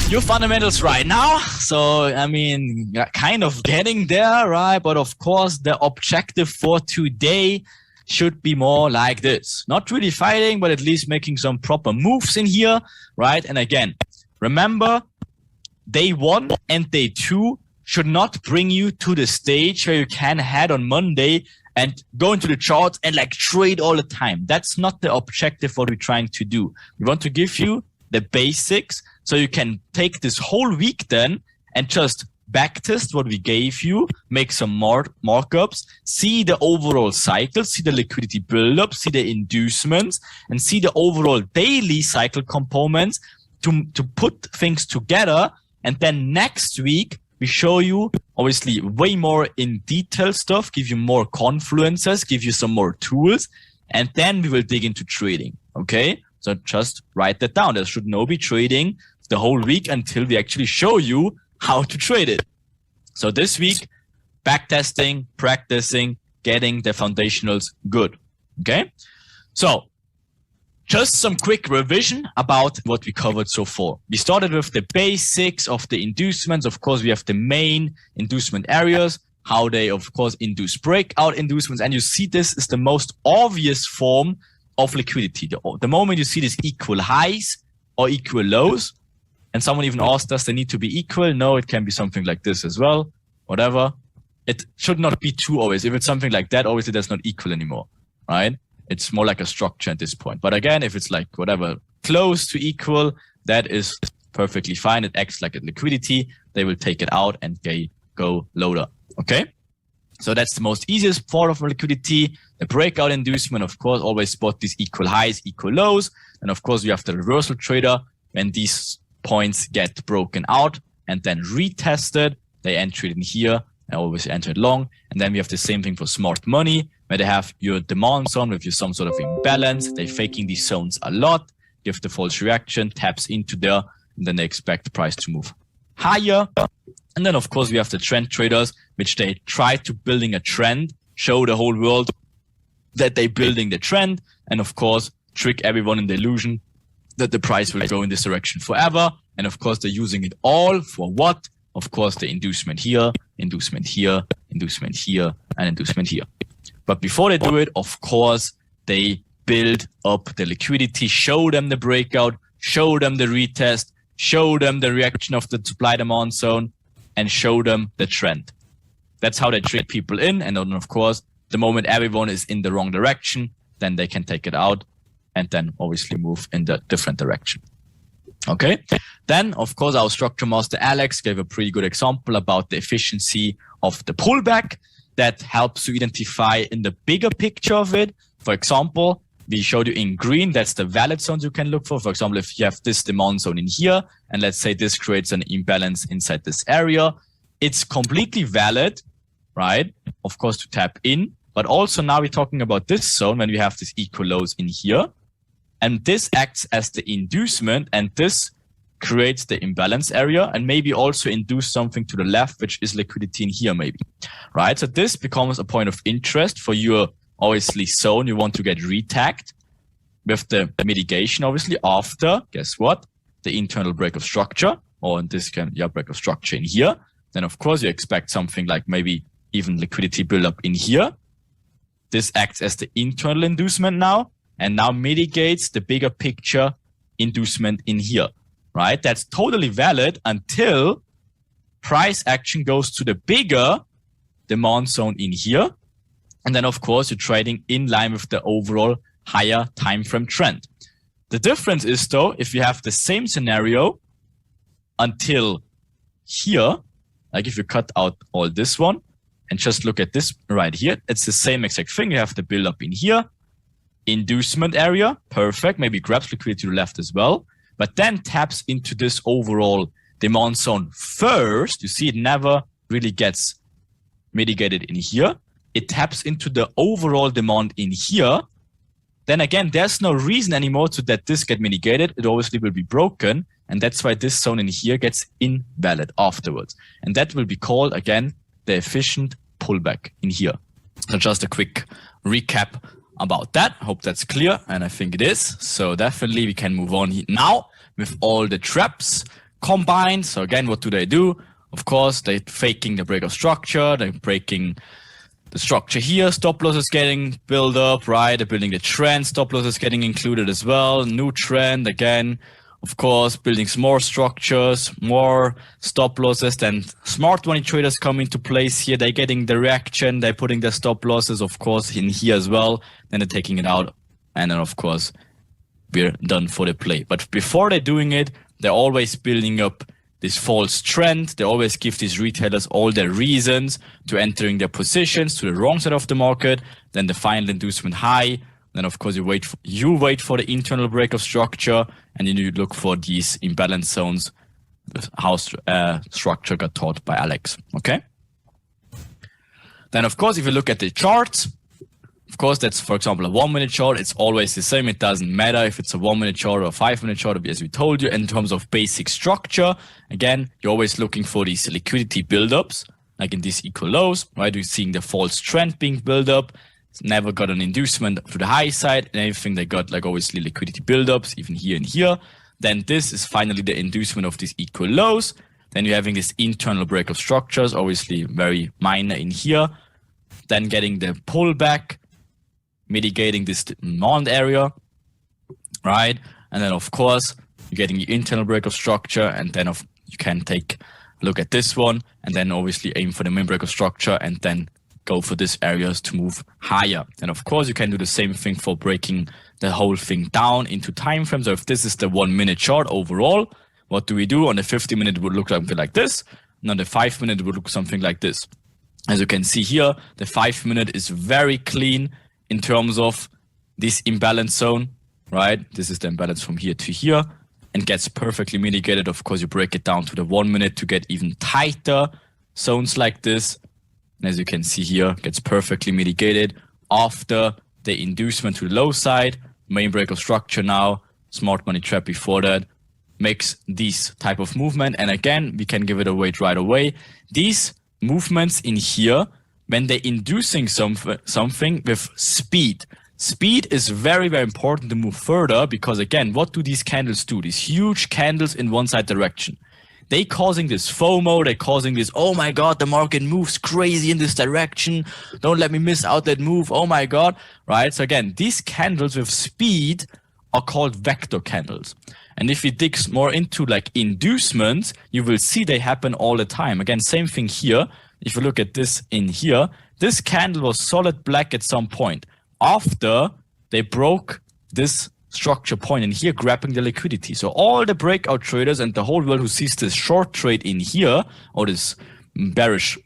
your fundamentals right now. So, I mean, kind of getting there, right? But of course, the objective for today should be more like this. Not really fighting, but at least making some proper moves in here, right? And again, remember, day 1 and day 2 should not bring you to the stage where you can head on Monday and go into the charts and like trade all the time. That's not the objective what we're trying to do. We want to give you the basics so you can take this whole week then and just backtest what we gave you, make some more markups, see the overall cycle, see the liquidity buildup, see the inducements, and see the overall daily cycle components to put things together. And then next week, we show you obviously way more in detail stuff, give you more confluences, give you some more tools, and then we will dig into trading. Okay? So just write that down. There should no be trading the whole week until we actually show you how to trade it. So this week, backtesting, practicing, getting the foundationals good. Okay? So just some quick revision about what we covered so far. We started with the basics of the inducements. Of course, we have the main inducement areas, how they, of course, induce breakout inducements. And you see this is the most obvious form of liquidity. The moment you see these equal highs or equal lows, and someone even asked us, they need to be equal. No, it can be something like this as well, whatever. It should not be too obvious. If it's something like that, obviously that's not equal anymore, right? It's more like a structure at this point. But again, if it's like whatever, close to equal, that is perfectly fine. It acts like a liquidity. They will take it out and they go lower. Okay? So that's the most easiest form of liquidity. The breakout inducement, of course, always spot these equal highs, equal lows. And of course, we have the reversal trader when these points get broken out and then retested. They enter it in here. I always enter it long. And then we have the same thing for smart money, where they have your demand zone with some sort of imbalance. They're faking these zones a lot, give the false reaction, taps into there, and then they expect the price to move higher. And then, of course, we have the trend traders, which they try to building a trend, show the whole world that they're building the trend, and of course, trick everyone in the illusion that the price will go in this direction forever. And of course, they're using it all for what? Of course, the inducement here, inducement here, inducement here, and inducement here. But before they do it, of course, they build up the liquidity, show them the breakout, show them the retest, show them the reaction of the supply demand zone, and show them the trend. That's how they trick people in. And then, of course, the moment everyone is in the wrong direction, then they can take it out and then obviously move in the different direction. Okay. Then, of course, our structure master Alex gave a pretty good example about the efficiency of the pullback that helps you identify in the bigger picture of it. For example, we showed you in green, that's the valid zones you can look for. For example, if you have this demand zone in here, and let's say this creates an imbalance inside this area, it's completely valid, right? Of course, to tap in, but also now we're talking about this zone when we have this equal lows in here. And this acts as the inducement, and this creates the imbalance area, and maybe also induce something to the left, which is liquidity in here maybe, right? So this becomes a point of interest for your obviously zone you want to get retagged with the mitigation, obviously, after, guess what? The internal break of structure, or in this case, break of structure in here. Then, of course, you expect something like maybe even liquidity buildup in here. This acts as the internal inducement now, and now mitigates the bigger picture inducement in here, right? That's totally valid until price action goes to the bigger demand zone in here. And then, of course, you're trading in line with the overall higher time frame trend. The difference is, though, if you have the same scenario until here, like if you cut out all this one and just look at this right here, it's the same exact thing. You have the build up in here, inducement area, perfect, maybe grabs liquidity to the left as well, but then taps into this overall demand zone first. You see, it never really gets mitigated in here. It taps into the overall demand in here. Then again, there's no reason anymore to that this get mitigated. It obviously will be broken. And that's why this zone in here gets invalid afterwards. And that will be called, again, the efficient pullback in here. So just a quick recap about that. Hope that's clear. And I think it is. So definitely we can move on now with all the traps. combined. So again, what do? Of course, they're faking the break of structure. They're breaking the structure here. Stop loss is getting built up, right? They're building the trend. Stop loss is getting included as well. New trend again. Of course, building some more structures, more stop losses. Then smart money traders come into place here. They're getting the reaction. They're putting their stop losses, of course, in here as well. Then they're taking it out. And then, of course, we're done for the play. But before they're doing it, they're always building up this false trend. They always give these retailers all their reasons to entering their positions to the wrong side of the market. Then the final inducement high. Then, of course, you wait for the internal break of structure, and then you look for these imbalance zones, how structure got taught by Alex. Okay. Then, of course, if you look at the charts, of course, that's, for example, a 1 minute chart. It's always the same. It doesn't matter if it's a 1 minute chart or a 5 minute chart, as we told you. In terms of basic structure, again, you're always looking for these liquidity buildups, like in these equal lows, right? You're seeing the false trend being built up. Never got an inducement to the high side, and everything they got, like obviously liquidity buildups, even here and here. Then this is finally the inducement of these equal lows. Then you're having this internal break of structures, obviously very minor in here. Then getting the pullback, mitigating this demand area, right? And then of course you're getting the internal break of structure, and then you can take a look at this one, and then obviously aim for the main break of structure, and then go for these areas to move higher. And of course, you can do the same thing for breaking the whole thing down into time frames. So if this is the 1 minute chart overall, what do we do? On the 50 minute, it would look something like this. And on the 5 minute, it would look something like this. As you can see here, the 5 minute is very clean in terms of this imbalance zone, right? This is the imbalance from here to here, and gets perfectly mitigated. Of course, you break it down to the 1 minute to get even tighter zones like this. And as you can see here, gets perfectly mitigated after the inducement to the low side, main break of structure now, smart money trap before that, makes this type of movement. And again, we can give it a weight right away. These movements in here, when they're inducing something with speed. Speed is very, very important to move further, because again, what do these candles do? These huge candles in one side direction. They causing this FOMO, they're causing this, oh my God, the market moves crazy in this direction. Don't let me miss out that move. Oh my God, right? So again, these candles with speed are called vector candles. And if you dig more into like inducements, you will see they happen all the time. Again, same thing here. If you look at this in here, this candle was solid black at some point. After they broke this structure point in here, grabbing the liquidity. So all the breakout traders and the whole world who sees this short trade in here, or this bearish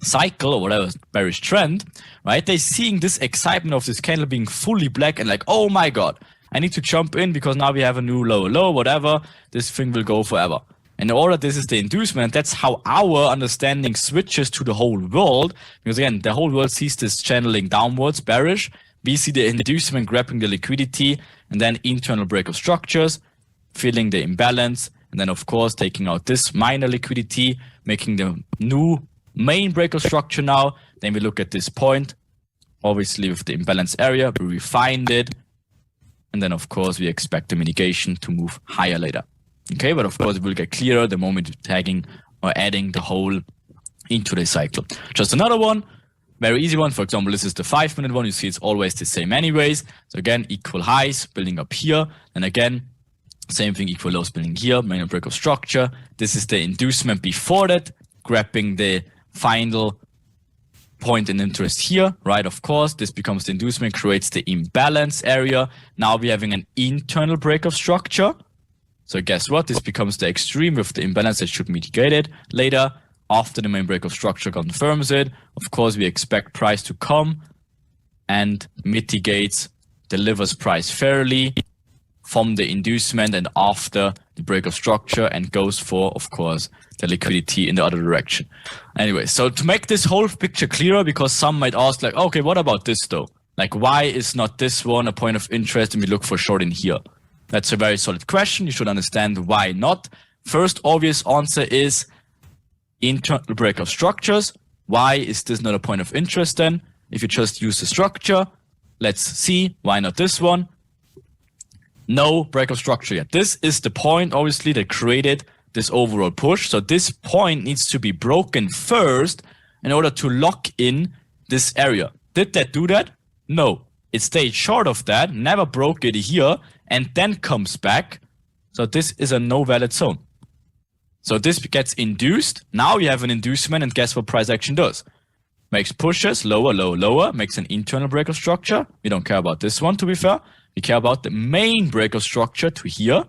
cycle or whatever, bearish trend, right? They're seeing this excitement of this candle being fully black and like, oh my God, I need to jump in because now we have a new lower low, whatever. This thing will go forever. And in order, this is the inducement. That's how our understanding switches to the whole world. Because again, the whole world sees this channeling downwards, bearish. We see the inducement grabbing the liquidity, and then internal break of structures, filling the imbalance, and then of course taking out this minor liquidity, making the new main break of structure now. Then we look at this point, obviously with the imbalance area, we refined it, and then of course we expect the mitigation to move higher later. Okay, but of course it will get clearer the moment you're tagging or adding the whole into the cycle. Just another one. Very easy one. For example, this is the 5 minute one. You see it's always the same anyways. So again, equal highs building up here. And again, same thing, equal lows building here, main break of structure. This is the inducement before that, grabbing the final point in interest here, right? Of course, this becomes the inducement, creates the imbalance area. Now we're having an internal break of structure. So guess what? This becomes the extreme with the imbalance that should mitigate it later. After the main break of structure confirms it, of course, we expect price to come and mitigates, delivers price fairly from the inducement and after the break of structure, and goes for, of course, the liquidity in the other direction. Anyway, so to make this whole picture clearer, because some might ask like, okay, what about this though? Like, why is not this one a point of interest and we look for short in here? That's a very solid question. You should understand why not. First obvious answer is internal break of structures. Why is this not a point of interest then? If you just use the structure, let's see, why not this one? No break of structure yet. This is the point, obviously, that created this overall push. So this point needs to be broken first in order to lock in this area. Did that do that? No. It stayed short of that, never broke it here, and then comes back. So this is a no valid zone. So this gets induced. Now you have an inducement, and guess what price action does? Makes pushes lower, lower, lower, makes an internal break of structure. We don't care about this one, to be fair. We care about the main break of structure to here.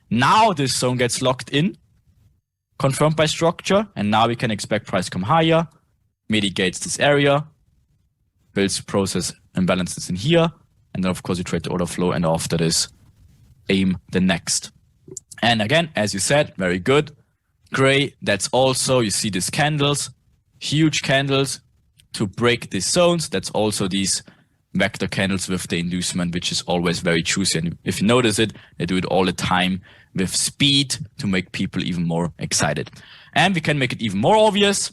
Now this zone gets locked in, confirmed by structure, and now we can expect price come higher, mitigates this area, builds process imbalances in here, and then of course you trade the order flow, and after this, aim the next. And again, as you said, very good. Gray, that's also, you see these candles, huge candles to break these zones. That's also these vector candles with the inducement, which is always very juicy. And if you notice it, they do it all the time with speed to make people even more excited. And we can make it even more obvious,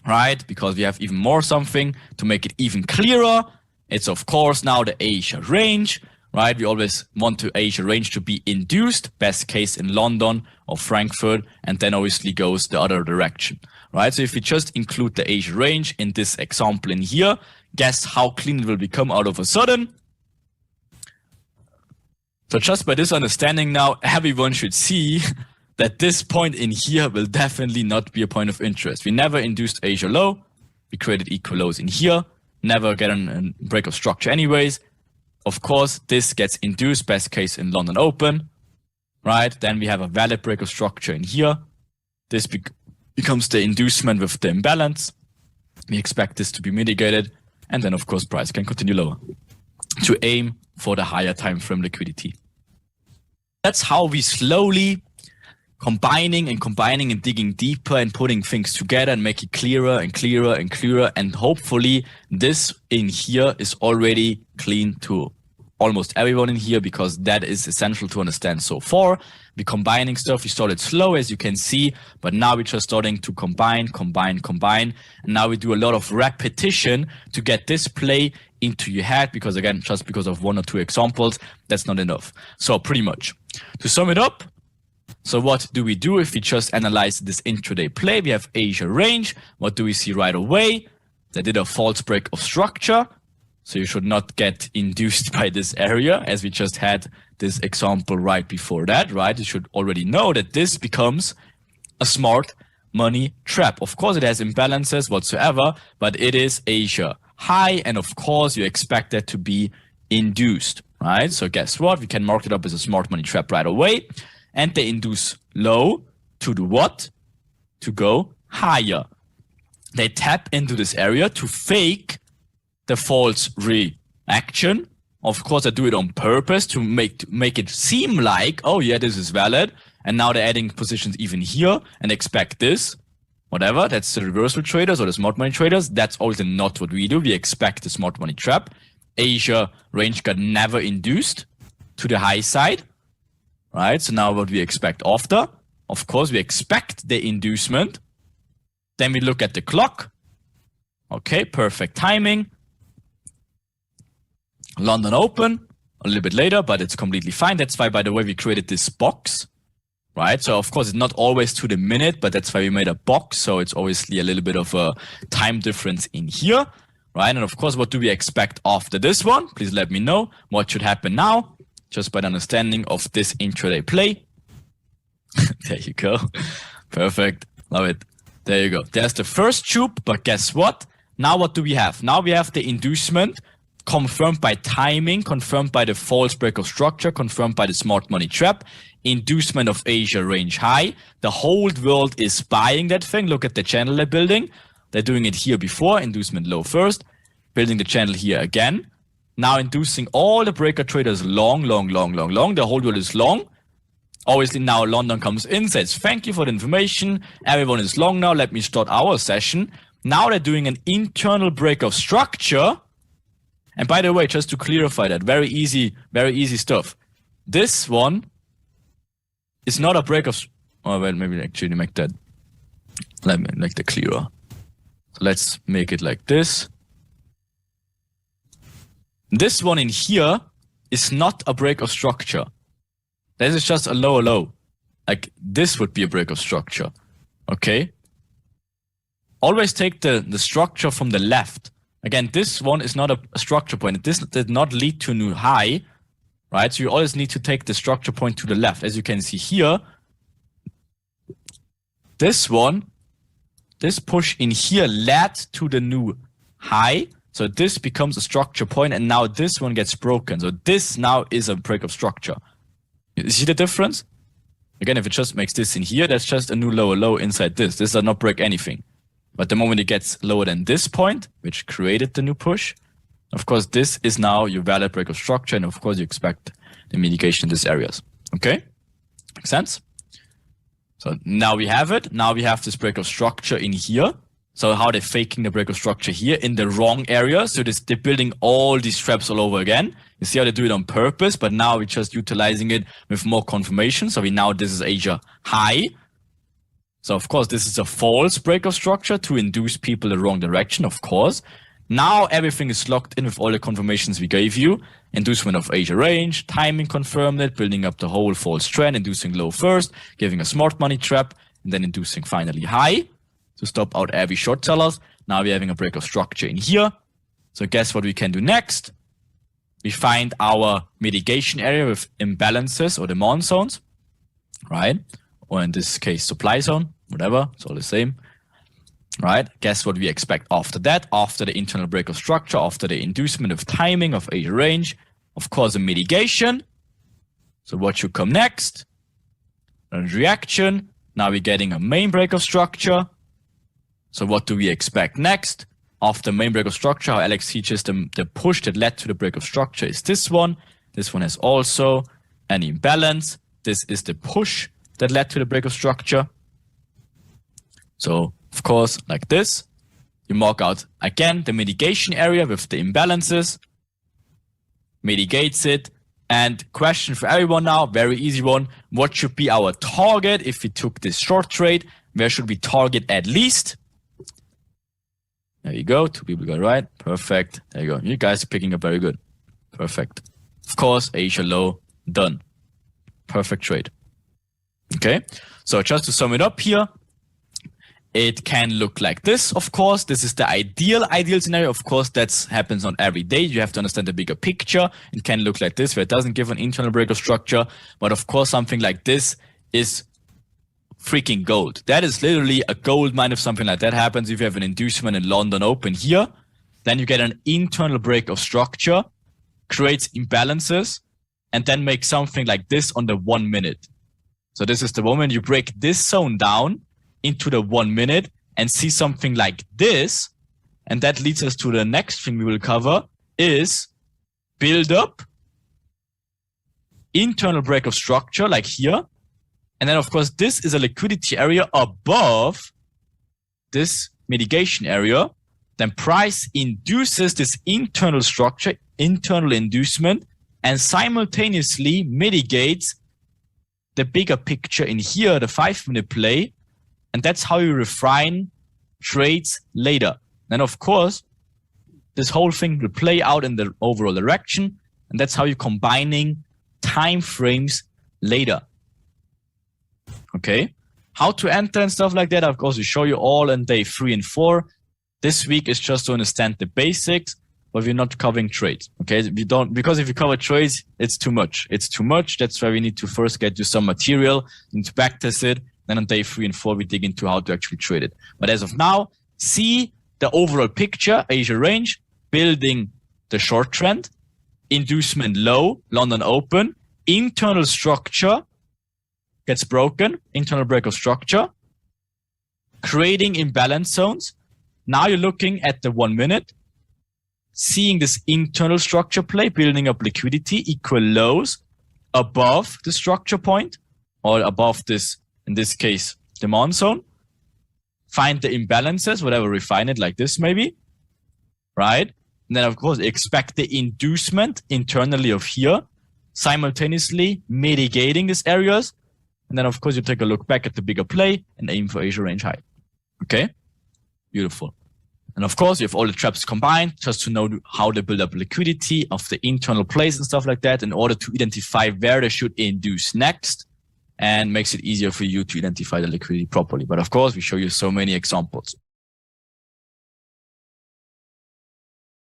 right? Because we have even more something to make it even clearer. It's of course now the Asia range, right? We always want the Asia range to be induced, best case in London or Frankfurt, and then obviously goes the other direction, right? So if we just include the Asia range in this example in here, guess how clean it will become out of a sudden? So just by this understanding now, everyone should see that this point in here will definitely not be a point of interest. We never induced Asia low. We created equal lows in here. Never get a break of structure anyways. Of course, this gets induced, best case in London Open, right? Then we have a valid break of structure in here. This becomes the inducement with the imbalance. We expect this to be mitigated. And then, of course, price can continue lower to aim for the higher time frame liquidity. That's how we slowly combining and digging deeper and putting things together and make it clearer and clearer and clearer. And hopefully this in here is already clean to almost everyone in here, because that is essential to understand so far. We're combining stuff. We started slow, as you can see, but now we're just starting to combine. And now we do a lot of repetition to get this play into your head, because again, just because of one or two examples, that's not enough. So pretty much to sum it up, so what do we do if we just analyze this intraday play? We have Asia range. What do we see right away? They did a false break of structure. So you should not get induced by this area, as we just had this example right before that, right? You should already know that this becomes a smart money trap. Of course, it has imbalances whatsoever, but it is Asia high. And of course, you expect that to be induced, right? So guess what? We can mark it up as a smart money trap right away. And they induce low to do what? To go higher. They tap into this area to fake the false reaction. Of course, they do it on purpose to make it seem like, oh yeah, this is valid. And now they're adding positions even here and expect this. Whatever, that's the reversal traders or the smart money traders. That's also not what we do. We expect the smart money trap. Asia range got never induced to the high side. Right, so now what we expect after, of course, we expect the inducement. Then we look at the clock. Okay, perfect timing. London Open, a little bit later, but it's completely fine. That's why, by the way, we created this box, right? So, of course, it's not always to the minute, but that's why we made a box. So it's obviously a little bit of a time difference in here, right? And of course, what do we expect after this one? Please let me know what should happen now. Just by the understanding of this intraday play. There you go. Perfect. Love it. There you go. There's the first tube, but guess what? Now what do we have? Now we have the inducement confirmed by timing, confirmed by the false break of structure, confirmed by the smart money trap, inducement of Asia range high. The whole world is buying that thing. Look at the channel they're building. They're doing it here before, inducement low first, building the channel here again. Now inducing all the breaker traders long. The whole world is long. Obviously now London comes in, says, thank you for the information. Everyone is long now. Let me start our session. Now they're doing an internal break of structure. And by the way, just to clarify that, very easy stuff. This one is not a break of, oh, well, maybe actually make that, let me make that clearer. So let's make it like this. This one in here is not a break of structure. This is just a lower low. like this would be a break of structure. Okay. Always take the structure from the left. Again, this one is not a structure point. This did not lead to a new high, right? So you always need to take the structure point to the left. As you can see here, this push in here led to the new high. So this becomes a structure point, and now this one gets broken. So this now is a break of structure. You see the difference? Again, if it just makes this in here, that's just a new lower low inside this. This does not break anything. But the moment it gets lower than this point, which created the new push, of course, this is now your valid break of structure. And of course, you expect the mitigation in these areas. Okay? Makes sense? So now we have it. Now we have this break of structure in here. So how they're faking the break of structure here in the wrong area. So they're building all these traps all over again. You see how they do it on purpose, but now we're just utilizing it with more confirmation. So this is Asia high. So of course, this is a false break of structure to induce people the wrong direction, of course. Now everything is locked in with all the confirmations we gave you. Inducement of Asia range, timing confirmed it, building up the whole false trend, inducing low first, giving a smart money trap, and then inducing finally high to stop out every short sellers. Now we're having a break of structure in here. So guess what we can do next? We find our mitigation area with imbalances or demand zones, right? Or in this case, supply zone, whatever, it's all the same, right? Guess what we expect after that? After the internal break of structure, after the inducement of timing of Asia range, of course, a mitigation. So what should come next? A reaction. Now we're getting a main break of structure. So what do we expect next? After main break of structure, how Alex teaches them, the push that led to the break of structure is this one. This one has also an imbalance. This is the push that led to the break of structure. So, of course, like this, you mark out again the mitigation area with the imbalances, mitigates it. And question for everyone now, very easy one. What should be our target if we took this short trade? Where should we target at least? There you go. 2 people got it right. Perfect. There you go. You guys are picking up very good. Perfect. Of course, Asia low, done. Perfect trade. Okay. So just to sum it up here, it can look like this, of course. This is the ideal scenario. Of course, that happens not every day. You have to understand the bigger picture. It can look like this, where it doesn't give an internal break of structure. But of course, something like this is freaking gold. That is literally a gold mine if something like that happens. If you have an inducement in London Open here, then you get an internal break of structure, creates imbalances, and then make something like this on the 1 minute. So this is the moment you break this zone down into the 1 minute and see something like this. And that leads us to the next thing we will cover is build up, internal break of structure like here. And then, of course, this is a liquidity area above this mitigation area. Then price induces this internal structure, internal inducement, and simultaneously mitigates the bigger picture in here, the 5-minute play. And that's how you refine trades later. And of course, this whole thing will play out in the overall direction. And that's how you're combining time frames later. Okay, how to enter and stuff like that, of course, we show you all in day 3 and 4. This week is just to understand the basics, but we're not covering trades. Okay, because if you cover trades, it's too much. It's too much. That's why we need to first get you some material, need to backtest it. Then on day 3 and 4, we dig into how to actually trade it. But as of now, see the overall picture, Asia range, building the short trend, inducement low, London Open, internal structure gets broken, internal break of structure, creating imbalance zones. Now you're looking at the 1 minute, seeing this internal structure play, building up liquidity, equal lows above the structure point or above this, in this case, demand zone. Find the imbalances, whatever, refine it like this maybe, right? And then, of course, expect the inducement internally of here, simultaneously mitigating these areas. And then, of course, you take a look back at the bigger play and aim for Asia range high. Okay? Beautiful. And of course, you have all the traps combined just to know how they build up liquidity of the internal plays and stuff like that in order to identify where they should induce next and makes it easier for you to identify the liquidity properly. But of course, we show you so many examples.